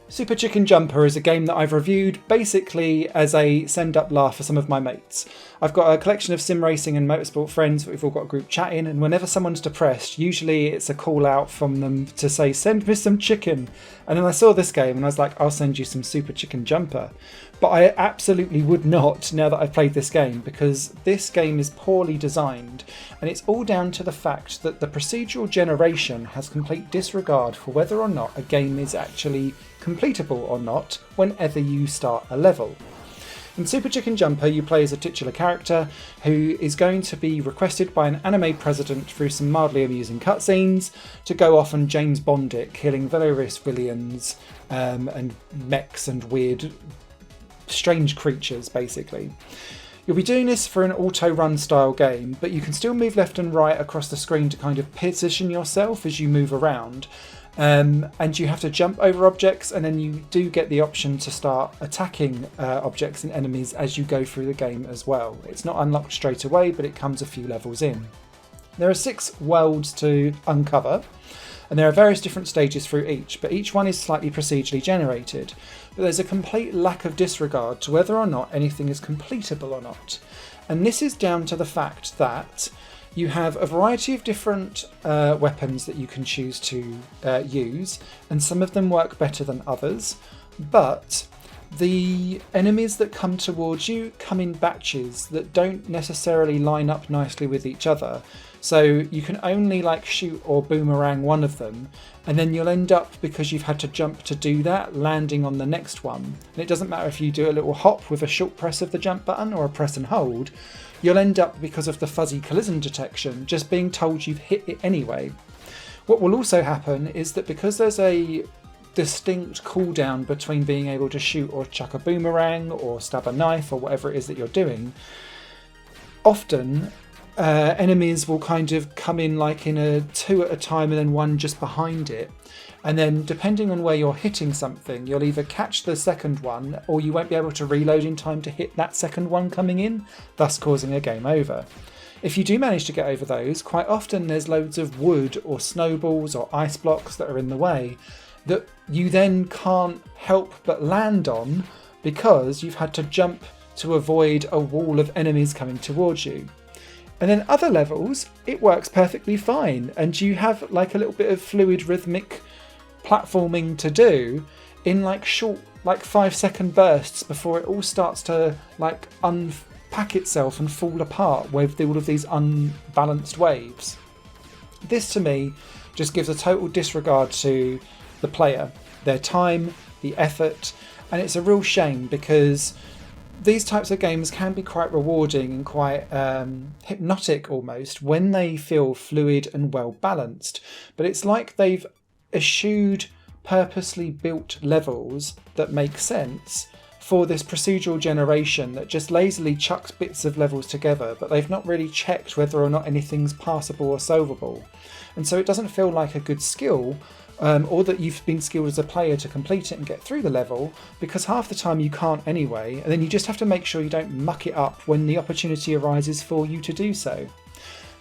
Super Chicken Jumper is a game that I've reviewed basically as a send-up laugh for some of my mates. I've got a collection of sim racing and motorsport friends, we've all got a group chat in, and whenever someone's depressed, usually it's a call out from them to say, send me some chicken. And then I saw this game and I was like, I'll send you some Super Chicken Jumper. But I absolutely would not now that I've played this game, because this game is poorly designed, and it's all down to the fact that the procedural generation has complete disregard for whether or not a game is actually completable or not whenever you start a level. In Super Chicken Jumper, you play as a titular character who is going to be requested by an anime president through some mildly amusing cutscenes to go off and James Bond it, killing various villains and mechs and weird, strange creatures, basically. You'll be doing this for an auto-run style game, but you can still move left and right across the screen to kind of position yourself as you move around. And you have to jump over objects, and then you do get the option to start attacking objects and enemies as you go through the game as well. It's not unlocked straight away, but it comes a few levels in. There are 6 worlds to uncover, and there are various different stages through each, but each one is slightly procedurally generated. But there's a complete lack of disregard to whether or not anything is completable or not. And this is down to the fact that you have a variety of different weapons that you can choose to use, and some of them work better than others, but the enemies that come towards you come in batches that don't necessarily line up nicely with each other. So you can only shoot or boomerang one of them, and then you'll end up, because you've had to jump to do that, landing on the next one. And it doesn't matter if you do a little hop with a short press of the jump button or a press and hold, you'll end up, because of the fuzzy collision detection, just being told you've hit it anyway. What will also happen is that because there's a distinct cooldown between being able to shoot or chuck a boomerang or stab a knife or whatever it is that you're doing, often enemies will kind of come in in a 2 at a time and then one just behind it. And then depending on where you're hitting something, you'll either catch the second one or you won't be able to reload in time to hit that second one coming in, thus causing a game over. If you do manage to get over those, quite often there's loads of wood or snowballs or ice blocks that are in the way that you then can't help but land on because you've had to jump to avoid a wall of enemies coming towards you. And then other levels, it works perfectly fine, and you have a little bit of fluid rhythmic platforming to do in short 5-second bursts before it all starts to unpack itself and fall apart with all of these unbalanced waves. This to me just gives a total disregard to the player, their time, the effort, and it's a real shame because these types of games can be quite rewarding and quite hypnotic almost when they feel fluid and well balanced, but it's like they've eschewed purposely built levels that make sense for this procedural generation that just lazily chucks bits of levels together, but they've not really checked whether or not anything's passable or solvable. And so it doesn't feel like a good skill, or that you've been skilled as a player to complete it and get through the level, because half the time you can't anyway, and then you just have to make sure you don't muck it up when the opportunity arises for you to do so.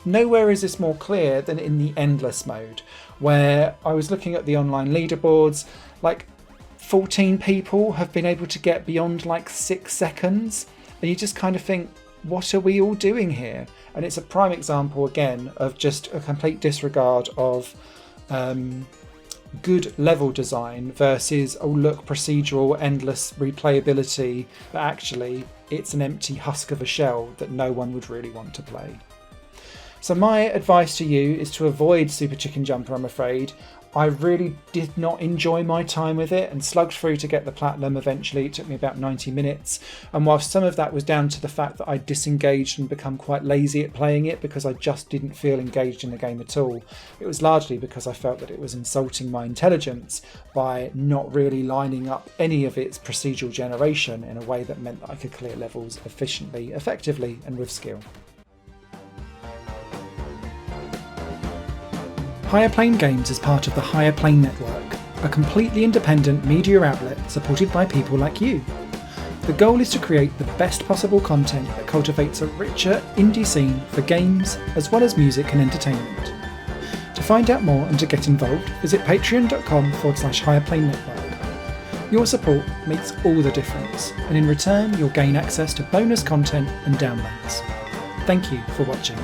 Nowhere is this more clear than in the endless mode, where I was looking at the online leaderboards, 14 people have been able to get beyond 6 seconds, and you just kind of think, what are we all doing here? And it's a prime example again of just a complete disregard of good level design versus procedural endless replayability, but actually it's an empty husk of a shell that no one would really want to play. So my advice to you is to avoid Super Chicken Jumper, I'm afraid. I really did not enjoy my time with it and slugged through to get the platinum eventually. It took me about 90 minutes. And whilst some of that was down to the fact that I disengaged and become quite lazy at playing it because I just didn't feel engaged in the game at all, it was largely because I felt that it was insulting my intelligence by not really lining up any of its procedural generation in a way that meant that I could clear levels efficiently, effectively, and with skill. Higher Plane Games is part of the Higher Plane Network, a completely independent media outlet supported by people like you. The goal is to create the best possible content that cultivates a richer indie scene for games as well as music and entertainment. To find out more and to get involved, visit patreon.com/Higher Plane Network. Your support makes all the difference, and in return you'll gain access to bonus content and downloads. Thank you for watching.